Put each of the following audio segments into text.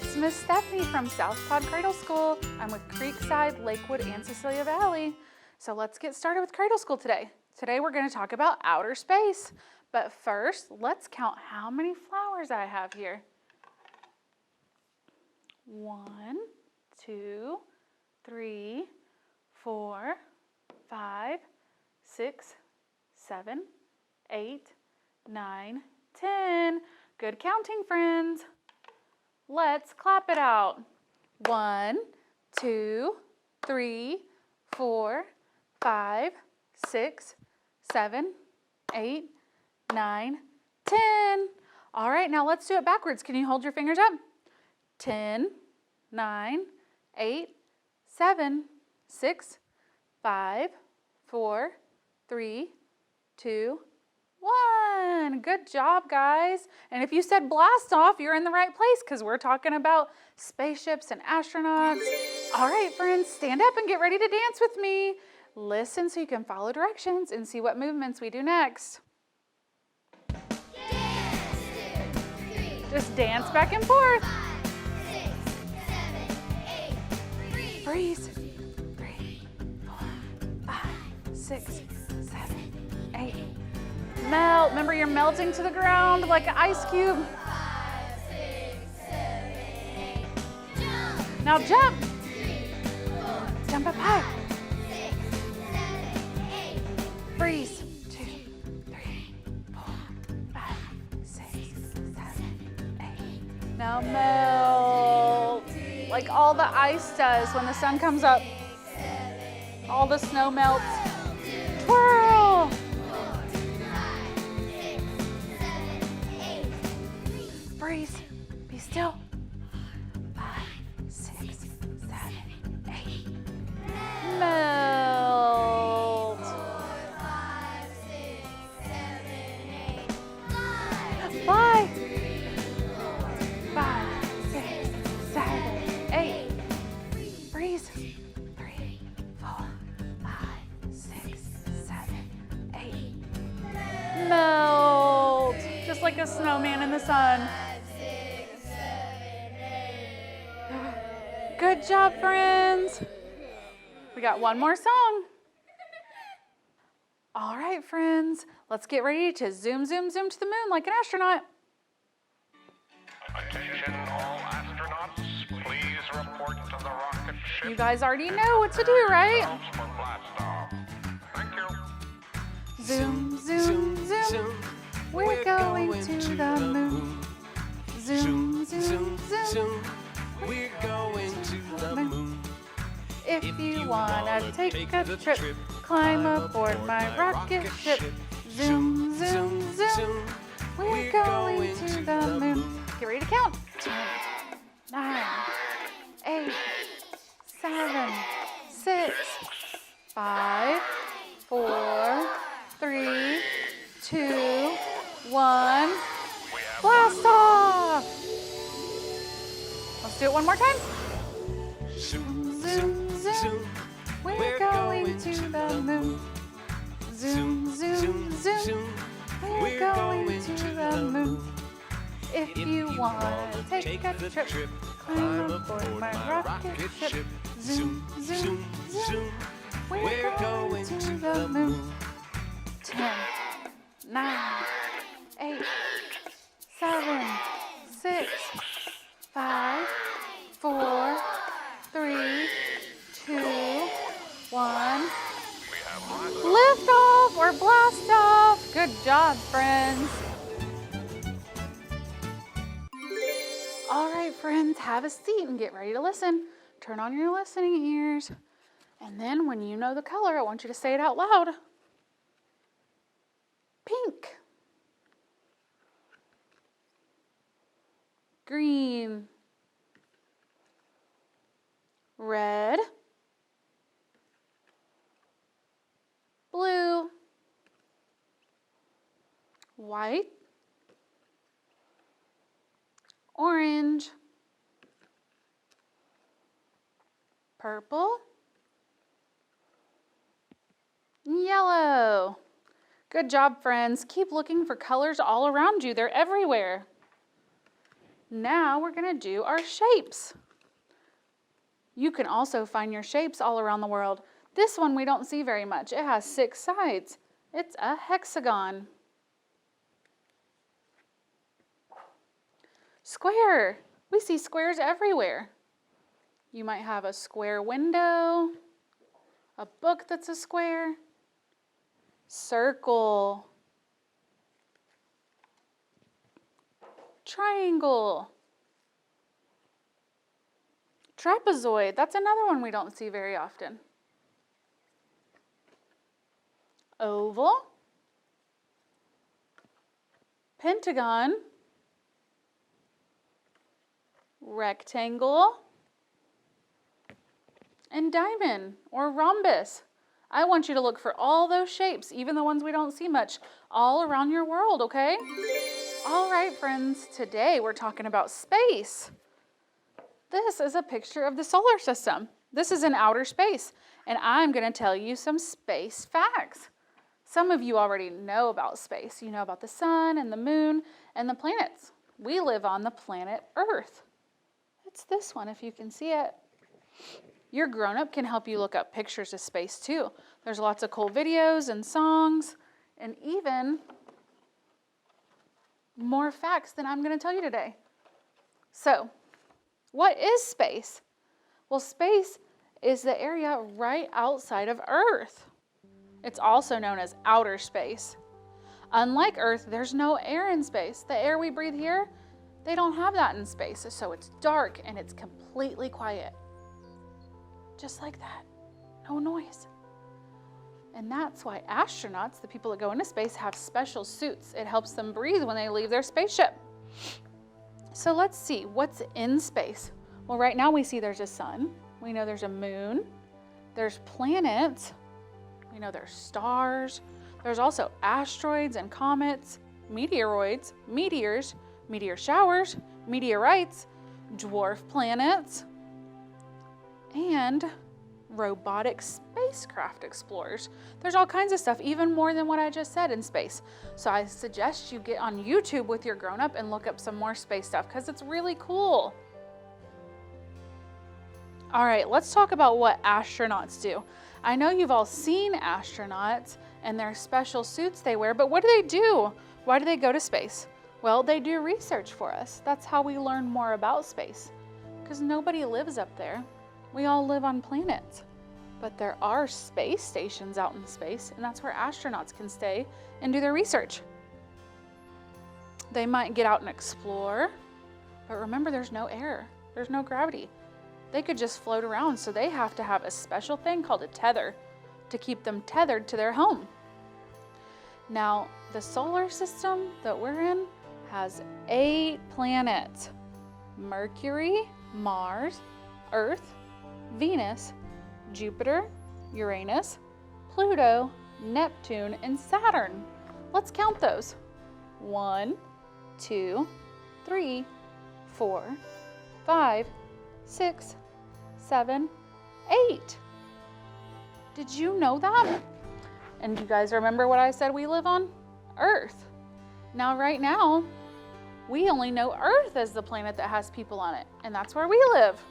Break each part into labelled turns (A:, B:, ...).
A: it's Miss Stephanie from South Pod Cradle School. I'm with Creekside, Lakewood, and Cecilia Valley. So let's get started with Cradle School today. Today we're going to talk about outer space. But first, let's count how many flowers I have here. 1, 2, 3, 4, 5, 6, 7, 8, 9, 10. Good counting, friends. Let's clap it out. 1, 2, 3, 4, 5, 6, 7, 8, 9, 10. All right, now let's do it backwards. Can you hold your fingers up? 10, 9, 8, 7, 6, 5, 4, 3, 2, 1. Good job, guys. And if you said blast off, you're in the right place because we're talking about spaceships and astronauts. All right, friends, stand up and get ready to dance with me. Listen so you can follow directions and see what movements we do next. Just dance back and forth.
B: 5, 6, 7, 8,
A: Freeze. 3, 4, 5, 6, 7, 8. Melt. Remember, you're melting to the ground like an ice cube.
B: 5, 6, 7, 8. Jump.
A: Now jump.
B: 3, 4,
A: Jump up high.
B: 6, 7, 8.
A: Freeze. 2, 3, 4, 5, 6, 7, 8. Now melt. Like all the ice does when the sun comes up. All the snow melts. Twirl. Freeze. Be still. 5, 6, 7, 8. Melt.
B: 5, 6, 7, 8.
A: Fly. 5, 6, 7, 8. Freeze. 3, 4, 5, 6, 7, 8. Melt. Just like a snowman in the sun. Good job, friends. We got one more song. All right, friends, let's get ready to zoom, zoom, zoom to the moon like an astronaut.
C: Attention all astronauts, please report to the rocket ship.
A: You guys already know what to do, right?
C: For blast off. Thank you.
A: Zoom, zoom, zoom. We're going to the moon. Zoom, zoom, zoom.
D: We're going to the moon.
A: If you wanna take a trip, climb aboard my rocket ship. Zoom, zoom, zoom. We're going to the moon. Get ready to count. 10, 9, 8, 7, 6, 5, 4, 3, 2, 1. Blast off! Let's do it one more time.
D: Zoom,
A: Zoom, zoom. We're going to the moon. Zoom, zoom, zoom. We're going to the moon. If you want to take a trip, climb aboard my rocket ship. Zoom, zoom, zoom. We're going to the moon. 10, 9, 8, 7, 6, 5, 4, 3, 2, 1. Lift off or blast off. Good job, friends. All right, friends, have a seat and get ready to listen. Turn on your listening ears. And then when you know the color, I want you to say it out loud. Pink. Green. Red. Blue. White. Orange. Purple. Yellow. Good job, friends. Keep looking for colors all around you. They're everywhere. Now we're going to do our shapes. You can also find your shapes all around the world. This one we don't see very much. It has 6 sides. It's a hexagon. Square. We see squares everywhere. You might have a square window, a book that's a square. Circle. Triangle. Trapezoid. That's another one we don't see very often. Oval. Pentagon. Rectangle. And diamond or rhombus. I want you to look for all those shapes, even the ones we don't see much, all around your world, okay? All right, friends, today we're talking about space. This is a picture of the solar system. This is in outer space, and I'm going to tell you some space facts. Some of you already know about space. You know about the sun and the moon and the planets. We live on the planet Earth. It's this one, if you can see it. Your grown-up can help you look up pictures of space too. There's lots of cool videos and songs and even more facts than I'm going to tell you today. So, what is space? Well, space is the area right outside of Earth. It's also known as outer space. Unlike Earth, there's no air in space. The air we breathe here, they don't have that in space. So it's dark and it's completely quiet. Just like that. No noise. And that's why astronauts, the people that go into space, have special suits. It helps them breathe when they leave their spaceship. So let's see what's in space. Well, right now we see there's a sun. We know there's a moon. There's planets. We know there's stars. There's also asteroids and comets, meteoroids, meteors, meteor showers, meteorites, dwarf planets, and robotic spacecraft explorers. There's all kinds of stuff, even more than what I just said in space. So I suggest you get on YouTube with your grown-up and look up some more space stuff because it's really cool. All right, let's talk about what astronauts do. I know you've all seen astronauts and their special suits they wear, but what do? Why do they go to space? Well, they do research for us. That's how we learn more about space because nobody lives up there. We all live on planets, but there are space stations out in space, and that's where astronauts can stay and do their research. They might get out and explore, but remember there's no air, there's no gravity. They could just float around, so they have to have a special thing called a tether to keep them tethered to their home. Now, the solar system that we're in has 8 planets: Mercury, Mars, Earth, Venus, Jupiter, Uranus, Pluto, Neptune, and Saturn. Let's count those. 1, 2, 3, 4, 5, 6, 7, 8. Did you know that? And you guys remember what I said we live on? Earth. Now, right now, we only know Earth as the planet that has people on it, and that's where we live.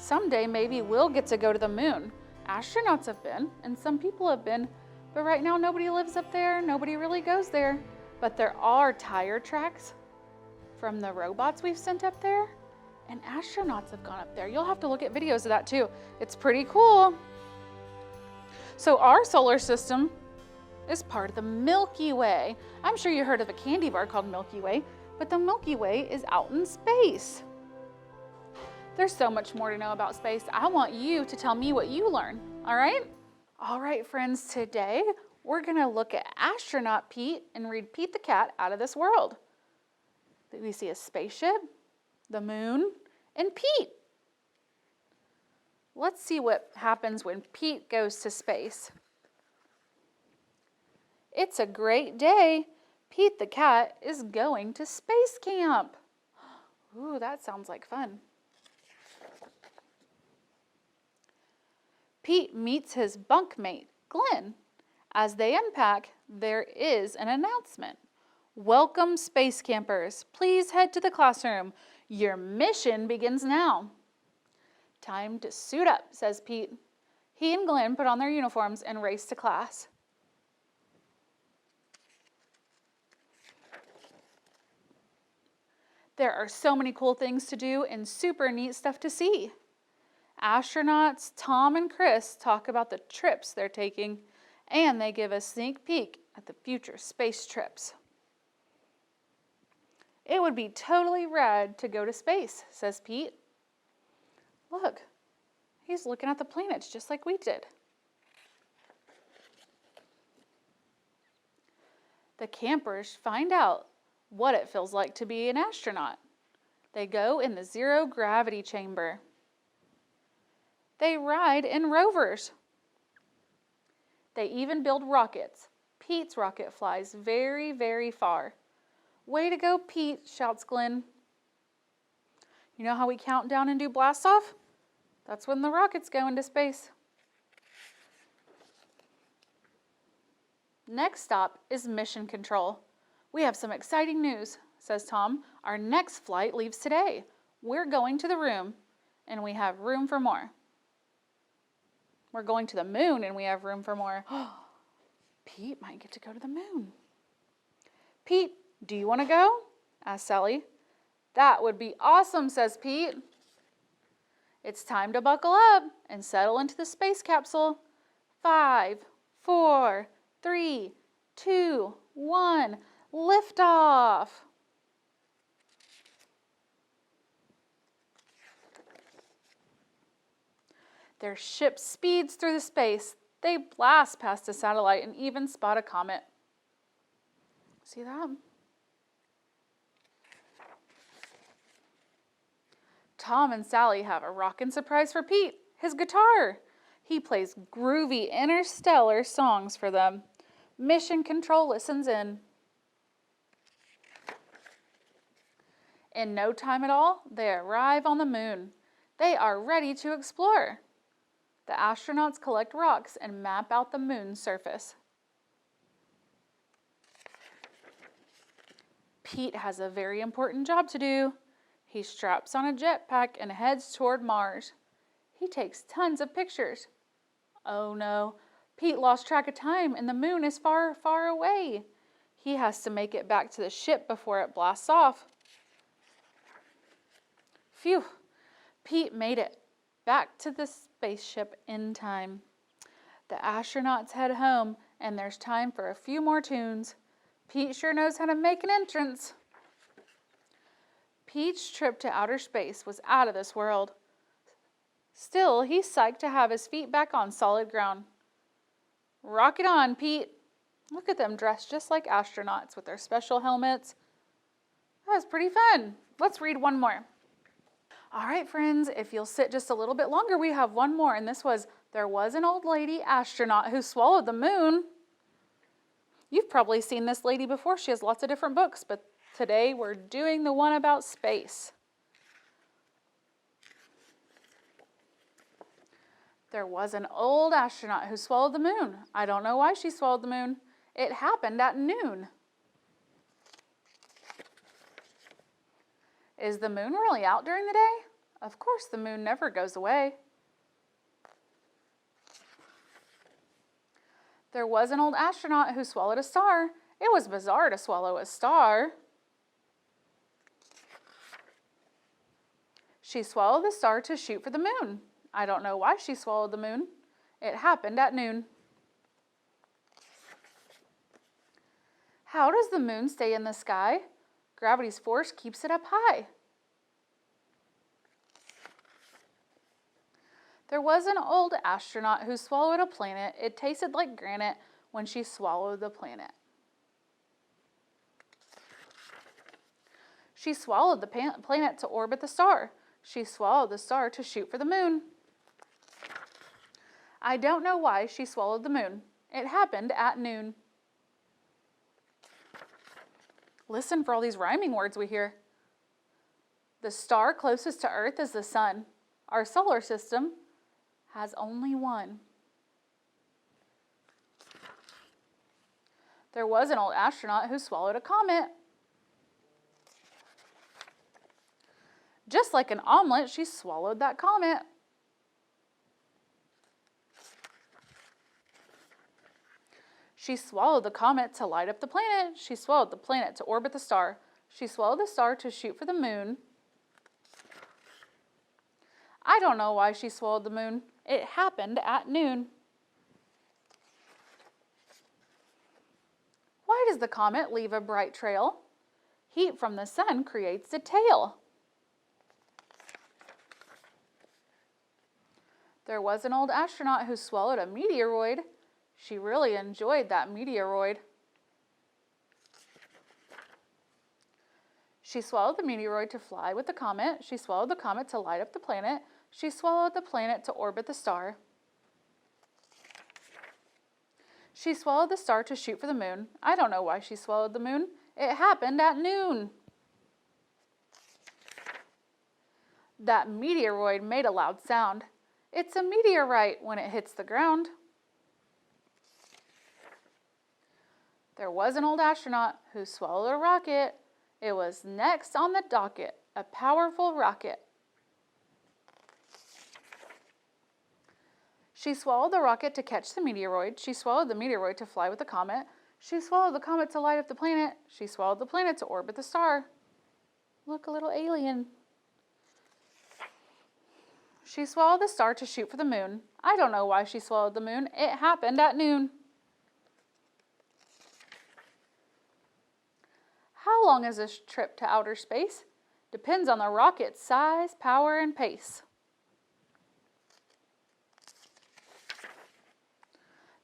A: Someday, maybe we'll get to go to the moon. Astronauts have been, and some people have been, but right now nobody lives up there, nobody really goes there. But there are tire tracks from the robots we've sent up there, and astronauts have gone up there. You'll have to look at videos of that too. It's pretty cool. So our solar system is part of the Milky Way. I'm sure you heard of a candy bar called Milky Way, but the Milky Way is out in space. There's so much more to know about space. I want you to tell me what you learn, all right? All right, friends, today we're gonna look at astronaut Pete and read Pete the cat out of this world. We see a spaceship, the moon, and Pete. Let's see what happens when Pete goes to space. It's a great day. Pete the cat is going to space camp. Ooh, that sounds like fun. Pete meets his bunkmate, Glenn. As they unpack, there is an announcement. Welcome, space campers. Please head to the classroom. Your mission begins now. Time to suit up, says Pete. He and Glenn put on their uniforms and race to class. There are so many cool things to do and super neat stuff to see. Astronauts Tom and Chris talk about the trips they're taking, and they give a sneak peek at the future space trips. It would be totally rad to go to space, says Pete. Look, he's looking at the planets just like we did. The campers find out what it feels like to be an astronaut. They go in the zero gravity chamber. They ride in rovers. They even build rockets. Pete's rocket flies very, very far. Way to go, Pete, shouts Glenn. You know how we count down and do blast off? That's when the rockets go into space. Next stop is mission control. We have some exciting news, says Tom. Our next flight leaves today. We're going to the room, and we have room for more. We're going to the moon, and we have room for more. Pete might get to go to the moon. Pete, do you want to go? Asks Sally. That would be awesome, says Pete. It's time to buckle up and settle into the space capsule. 5, 4, 3, 2, 1. Lift off. Their ship speeds through the space. They blast past a satellite and even spot a comet. See that? Tom and Sally have a rockin' surprise for Pete, his guitar. He plays groovy interstellar songs for them. Mission control listens in. In no time at all, they arrive on the moon. They are ready to explore. The astronauts collect rocks and map out the moon's surface. Pete has a very important job to do. He straps on a jetpack and heads toward Mars. He takes tons of pictures. Oh no, Pete lost track of time and the moon is far, far away. He has to make it back to the ship before it blasts off. Phew, Pete made it back to the spaceship in time. The astronauts head home and there's time for a few more tunes. Pete sure knows how to make an entrance. Pete's trip to outer space was out of this world. Still, he's psyched to have his feet back on solid ground. Rock it on, Pete. Look at them dressed just like astronauts with their special helmets. That was pretty fun. Let's read one more. All right, friends, if you'll sit just a little bit longer, we have one more. And this was, there was an old lady astronaut who swallowed the moon. You've probably seen this lady before. She has lots of different books, but today we're doing the one about space. There was an old astronaut who swallowed the moon. I don't know why she swallowed the moon. It happened at noon. Is the moon really out during the day? Of course, the moon never goes away. There was an old astronaut who swallowed a star. It was bizarre to swallow a star. She swallowed the star to shoot for the moon. I don't know why she swallowed the moon. It happened at noon. How does the moon stay in the sky? Gravity's force keeps it up high. There was an old astronaut who swallowed a planet. It tasted like granite when she swallowed the planet. She swallowed the planet to orbit the star. She swallowed the star to shoot for the moon. I don't know why she swallowed the moon. It happened at noon. Listen for all these rhyming words we hear. The star closest to Earth is the sun. Our solar system has only one. There was an old astronaut who swallowed a comet. Just like an omelet, she swallowed that comet. She swallowed the comet to light up the planet. She swallowed the planet to orbit the star. She swallowed the star to shoot for the moon. I don't know why she swallowed the moon. It happened at noon. Why does the comet leave a bright trail? Heat from the sun creates a tail. There was an old astronaut who swallowed a meteoroid. She really enjoyed that meteoroid. She swallowed the meteoroid to fly with the comet. She swallowed the comet to light up the planet. She swallowed the planet to orbit the star. She swallowed the star to shoot for the moon. I don't know why she swallowed the moon. It happened at noon. That meteoroid made a loud sound. It's a meteorite when it hits the ground. There was an old astronaut who swallowed a rocket. It was next on the docket, a powerful rocket. She swallowed the rocket to catch the meteoroid. She swallowed the meteoroid to fly with the comet. She swallowed the comet to light up the planet. She swallowed the planet to orbit the star. Look, a little alien. She swallowed the star to shoot for the moon. I don't know why she swallowed the moon. It happened at noon. How long is this trip to outer space? Depends on the rocket's size, power, and pace.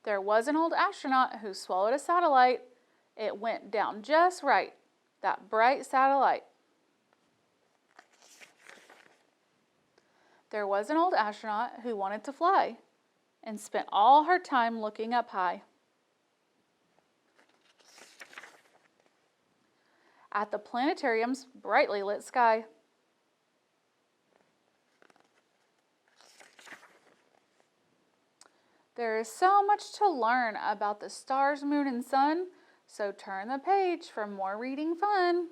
A: There was an old astronaut who swallowed a satellite. It went down just right, that bright satellite. There was an old astronaut who wanted to fly and spent all her time looking up high. At the planetarium's brightly lit sky. There is so much to learn about the stars, moon, and sun, so turn the page for more reading fun.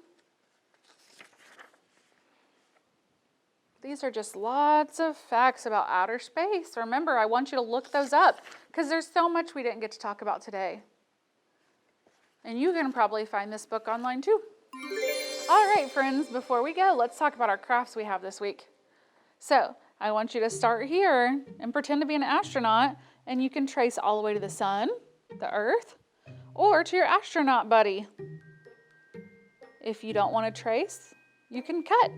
A: These are just lots of facts about outer space. Remember, I want you to look those up because there's so much we didn't get to talk about today. And you can probably find this book online too. All right, friends, before we go, let's talk about our crafts we have this week. So I want you to start here and pretend to be an astronaut, and you can trace all the way to the sun, the earth, or to your astronaut buddy. If you don't want to trace, you can cut,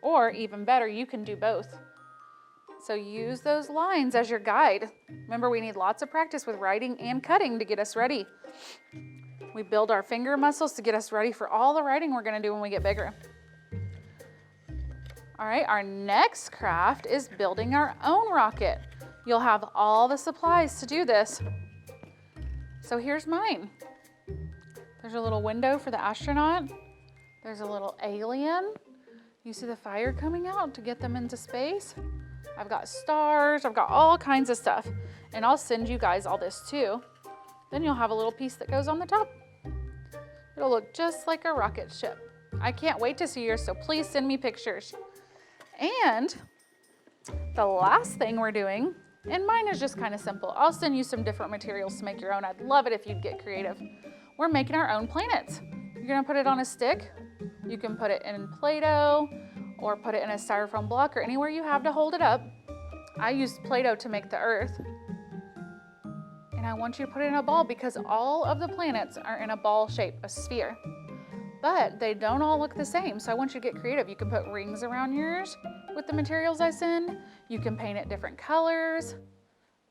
A: or even better, you can do both. So use those lines as your guide. Remember, we need lots of practice with writing and cutting to get us ready. We build our finger muscles to get us ready for all the writing we're going to do when we get bigger. All right, our next craft is building our own rocket. You'll have all the supplies to do this. So here's mine. There's a little window for the astronaut. There's a little alien. You see the fire coming out to get them into space. I've got stars. I've got all kinds of stuff. And I'll send you guys all this too. Then you'll have a little piece that goes on the top. It'll look just like a rocket ship. I can't wait to see yours, so please send me pictures. And the last thing we're doing, and mine is just kind of simple. I'll send you some different materials to make your own. I'd love it if you'd get creative. We're making our own planets. You're gonna put it on a stick. You can put it in Play-Doh or put it in a styrofoam block or anywhere you have to hold it up. I used Play-Doh to make the Earth. And I want you to put it in a ball because all of the planets are in a ball shape, a sphere. But they don't all look the same, so I want you to get creative. You can put rings around yours with the materials I send. You can paint it different colors.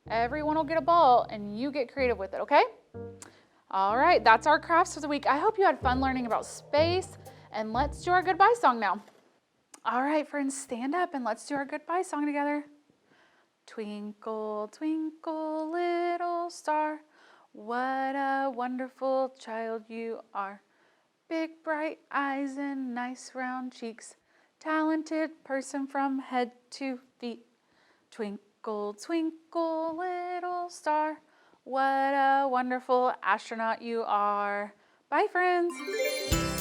A: Everyone will get a ball and you get creative with it, okay? All right, that's our crafts for the week. I hope you had fun learning about space, and let's do our goodbye song now. All right, friends, stand up and let's do our goodbye song together. Twinkle, twinkle, little star, what a wonderful child you are. Big bright eyes and nice round cheeks, talented person from head to feet. Twinkle, twinkle, little star, what a wonderful astronaut you are. Bye, friends.